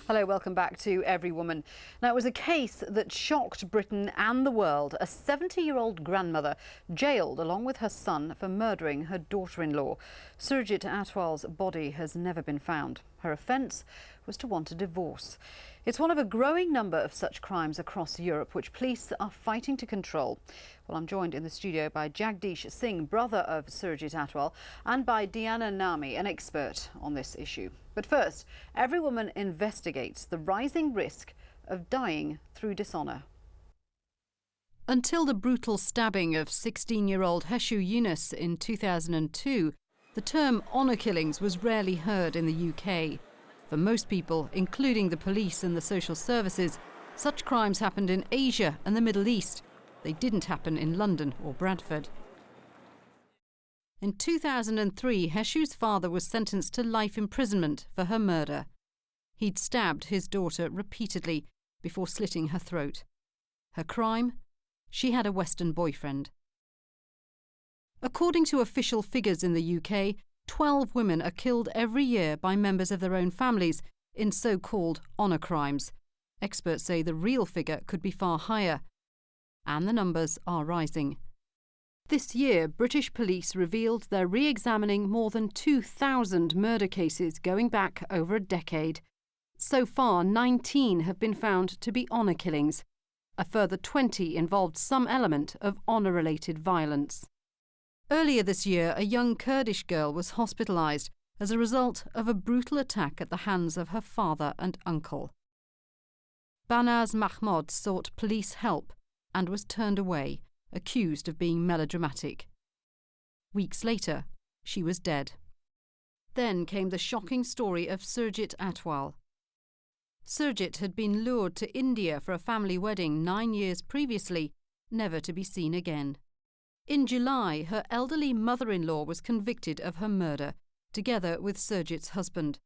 Hello, welcome back to Everywoman. Now, it was a case that shocked Britain and the world. A 70-year-old grandmother jailed along with her son for murdering her daughter-in-law. Surjit Athwal's body has never been found. Her offence was to want a divorce. It's one of a growing number of such crimes across Europe, which police are fighting to control. Well, I'm joined in the studio by Jagdeesh Singh, brother of Surjit Athwal, and by Nammi, an expert on this issue. But first, Everywoman investigates the rising risk of dying through dishonour. Until the brutal stabbing of 16-year-old Shiulie in 2002, the term honour killings was rarely heard in the UK. For most people, including the police and the social services, such crimes happened in Asia and the Middle East. They didn't happen in London or Bradford. In 2003, Shiulie's father was sentenced to life imprisonment for her murder. He'd stabbed his daughter repeatedly before slitting her throat. Her crime? She had a Western boyfriend. According to official figures in the UK, 12 women are killed every year by members of their own families in so-called honour crimes. Experts say the real figure could be far higher. And the numbers are rising. This year, British police revealed they're re-examining more than 2,000 murder cases going back over a decade. So far, 19 have been found to be honour killings. A further 20 involved some element of honour-related violence. Earlier this year, a young Kurdish girl was hospitalised as a result of a brutal attack at the hands of her father and uncle. Banaz Mahmoud sought police help and was turned away, accused of being melodramatic. Weeks later, she was dead. Then came the shocking story of Surjit Athwal. Surjit had been lured to India for a family wedding 9 years previously, never to be seen again. In July, her elderly mother-in-law was convicted of her murder, together with Surjit's husband.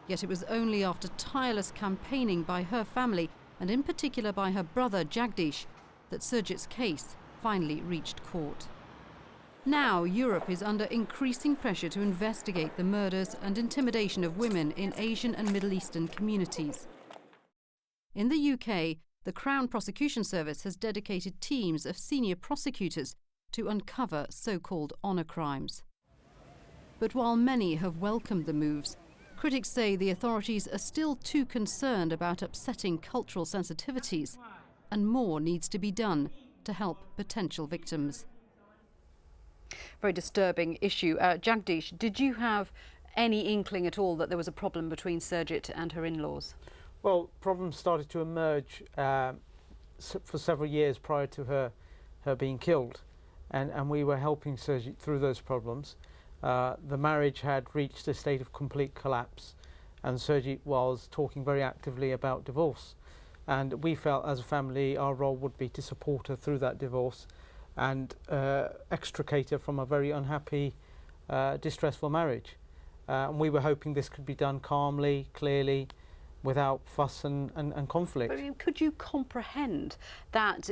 Yet it was only after tireless campaigning by her family, and in particular by her brother Jagdeesh, that Surjit's case finally reached court. Now Europe is under increasing pressure to investigate the murders and intimidation of women in Asian and Middle Eastern communities. In the UK, the Crown Prosecution Service has dedicated teams of senior prosecutors to uncover so-called honour crimes. But while many have welcomed the moves, critics say the authorities are still too concerned about upsetting cultural sensitivities, and more needs to be done to help potential victims. Very disturbing issue. Jagdeesh, did you have any inkling at all that there was a problem between Surjit and her in-laws? Well, problems started to emerge for several years prior to her being killed, and we were helping Surjit through those problems. The marriage had reached a state of complete collapse, and Surjit was talking very actively about divorce. And we felt as a family our role would be to support her through that divorce and extricate her from a very unhappy, distressful marriage. And we were hoping this could be done calmly, clearly, without fuss and conflict. But could you comprehend that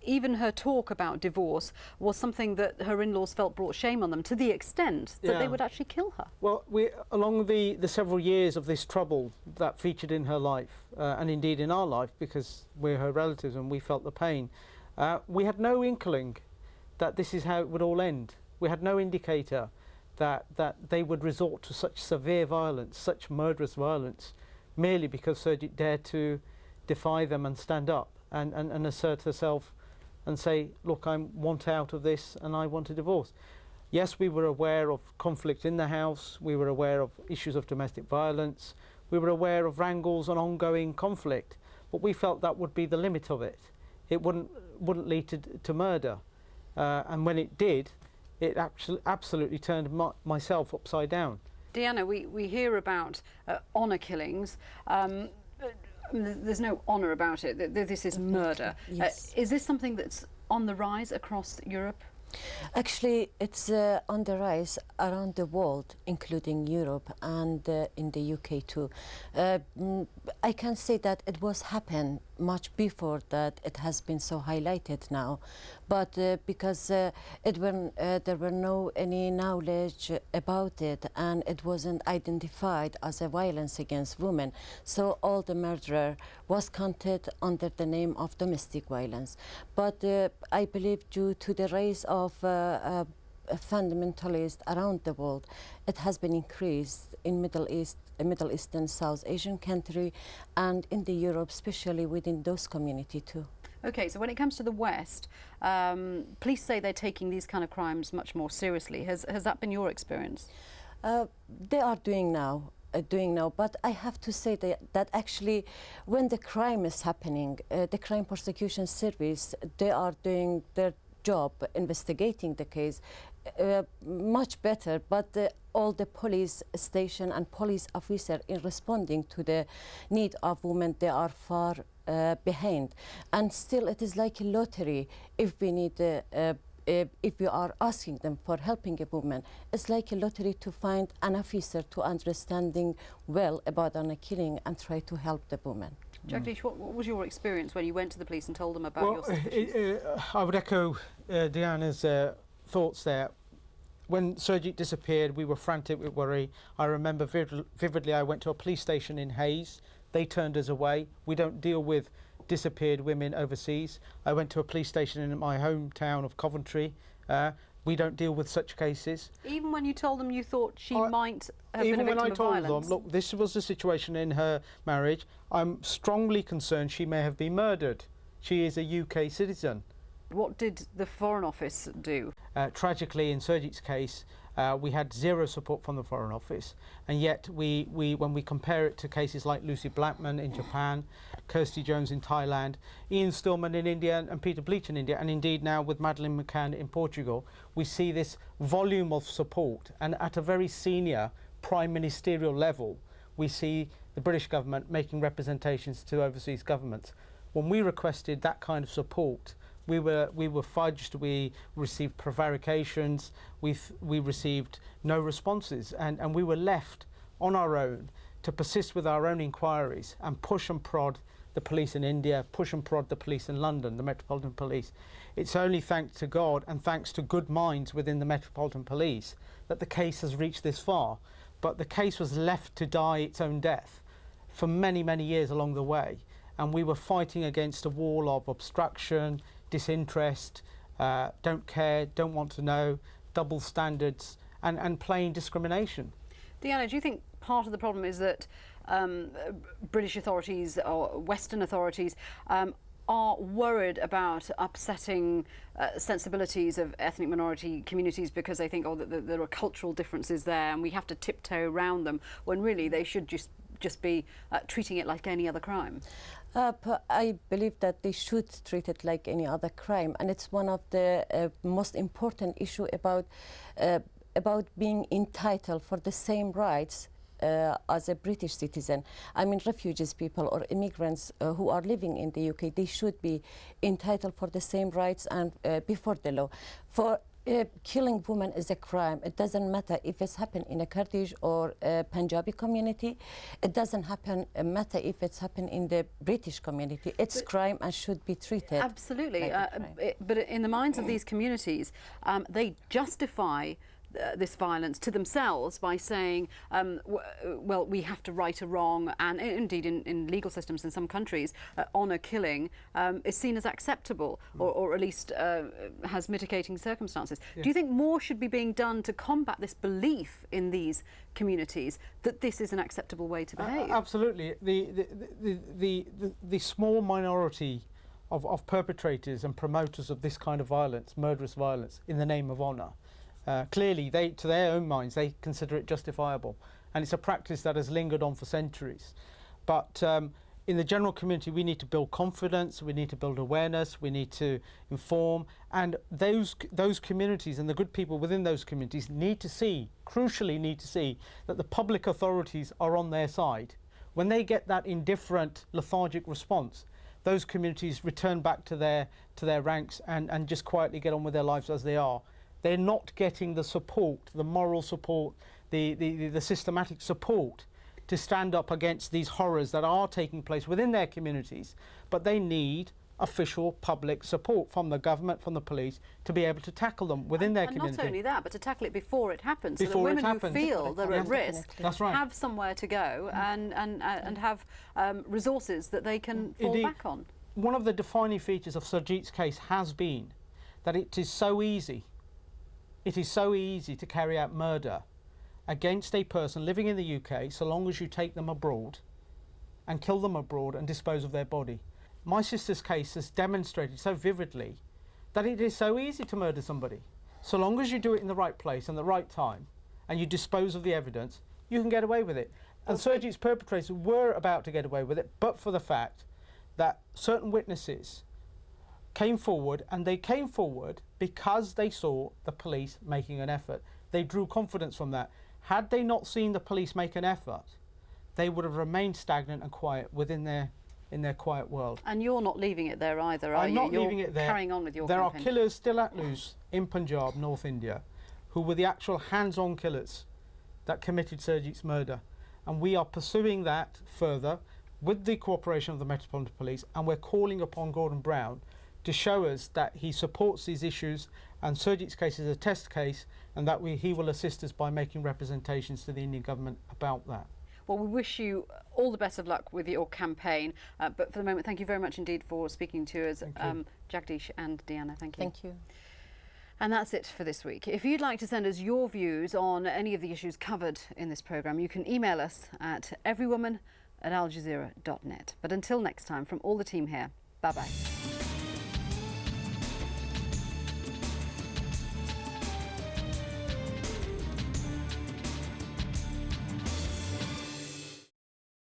even her talk about divorce was something that her in-laws felt brought shame on them, to the extent that they would actually kill her? Well, along the several years of this trouble that featured in her life, and indeed in our life, because we're her relatives and we felt the pain, we had no inkling that this is how it would all end. We had no indicator that they would resort to such severe violence, such murderous violence, merely because Surjit dared to defy them and stand up and assert herself and say, look, I want out of this and I want a divorce. Yes, we were aware of conflict in the house, we were aware of issues of domestic violence, we were aware of wrangles and ongoing conflict, but we felt that would be the limit of it. It wouldn't lead to murder. And when it did, it absolutely turned myself upside down. Deanna, we hear about honour killings. There's no honour about it. This is murder. Yes. Is this something that's on the rise across Europe? Actually, it's on the rise around the world, including Europe and in the UK too. I can say that it was happened much before that it has been so highlighted now. But because there were no any knowledge about it, and it wasn't identified as a violence against women, so all the murder was counted under the name of domestic violence. But I believe due to the rise of fundamentalists around the world, it has been increased in Middle East and South Asian country, and in the Europe, especially within those community too. Okay, so when it comes to the West, police say they're taking these kind of crimes much more seriously. Has that been your experience? They are doing now, but I have to say that actually when the crime is happening, the Crime Prosecution Service, they are doing their job investigating the case much better, but all the police station and police officer in responding to the need of women, they are far behind. And still it is like a lottery. If we need if you are asking them for helping a woman, it's like a lottery to find an officer to understanding well about a killing and try to help the woman. Jagdeesh, what was your experience when you went to the police and told them about your suspicions? I would echo Diana's thoughts there. When Surjit disappeared, we were frantic with worry. I remember vividly I went to a police station in Hayes. They turned us away. We don't deal with disappeared women overseas. I went to a police station in my hometown of Coventry. We don't deal with such cases. Even when you told them you thought she might have been a victim of violence? Even when I told them, look, this was the situation in her marriage, I'm strongly concerned she may have been murdered. She is a UK citizen. What did the Foreign Office do? Tragically, in Surjit's case, we had zero support from the Foreign Office, and yet when we compare it to cases like Lucy Blackman in Japan, Kirsty Jones in Thailand, Ian Stillman in India, and Peter Bleach in India, and indeed now with Madeleine McCann in Portugal, we see this volume of support, and at a very senior prime ministerial level, we see the British government making representations to overseas governments. When we requested that kind of support, we were fudged. We received prevarications. We received no responses, and we were left on our own to persist with our own inquiries and push and prod the police in India, push and prod the police in London, the Metropolitan Police. It's only thanks to God and thanks to good minds within the Metropolitan Police that the case has reached this far. But the case was left to die its own death for many, many years along the way, and we were fighting against a wall of obstruction, disinterest, don't care, don't want to know, double standards, and plain discrimination. Diana, do you think part of the problem is that British authorities or Western authorities are worried about upsetting sensibilities of ethnic minority communities because they think, oh, that there are cultural differences there and we have to tiptoe around them, when really they should just be treating it like any other crime? I believe that they should treat it like any other crime, and it's one of the most important issue about being entitled for the same rights as a British citizen. I mean, refugees people or immigrants who are living in the UK, they should be entitled for the same rights and before the law. For killing women is a crime. It doesn't matter if it's happened in a Kurdish or Punjabi community. It doesn't matter if it's happened in the British community. It's crime and should be treated. Absolutely. Like but in the minds of these communities, they justify this violence to themselves by saying, well, we have to right a wrong, and indeed in legal systems in some countries, honour killing is seen as acceptable, or at least has mitigating circumstances. Yes. Do you think more should be being done to combat this belief in these communities that this is an acceptable way to behave? Absolutely. The small minority of perpetrators and promoters of this kind of violence, murderous violence, in the name of honour, clearly, to their own minds, they consider it justifiable. And it's a practice that has lingered on for centuries. But in the general community, we need to build confidence, we need to build awareness, we need to inform. And those communities and the good people within those communities need to see, crucially need to see, that the public authorities are on their side. When they get that indifferent, lethargic response, those communities return back to their ranks and just quietly get on with their lives as they are. They're not getting the support, the moral support, the systematic support to stand up against these horrors that are taking place within their communities, but they need official public support from the government, from the police, to be able to tackle them within their community. And not only that, but to tackle it before it happens, Before so that it women happens. who feel they're at risk That's right. have somewhere to go and have resources that they can fall Indeed. back on. One of the defining features of Surjit's case has been that it is so easy to carry out murder against a person living in the UK, so long as you take them abroad and kill them abroad and dispose of their body. My sister's case has demonstrated so vividly that it is so easy to murder somebody. So long as you do it in the right place and the right time and you dispose of the evidence, you can get away with it. And Surjit's perpetrators were about to get away with it, but for the fact that certain witnesses came forward, and they came forward because they saw the police making an effort. They drew confidence from that. Had they not seen the police make an effort, they would have remained stagnant and quiet in their quiet world. And you're not leaving it there either, are you? I'm not leaving it there. Carrying on with your There campaign. are killers still at loose in Punjab, North India, who were the actual hands-on killers that committed Surjit's murder. And we are pursuing that further with the cooperation of the Metropolitan Police, and we're calling upon Gordon Brown to show us that he supports these issues, and Surjit's case is a test case, and that he will assist us by making representations to the Indian government about that. Well, we wish you all the best of luck with your campaign, but for the moment, thank you very much indeed for speaking to us, Jagdeesh and Deanna. Thank you. Thank you. And that's it for this week. If you'd like to send us your views on any of the issues covered in this programme, you can email us at everywoman@aljazeera.net. But until next time, from all the team here, bye-bye.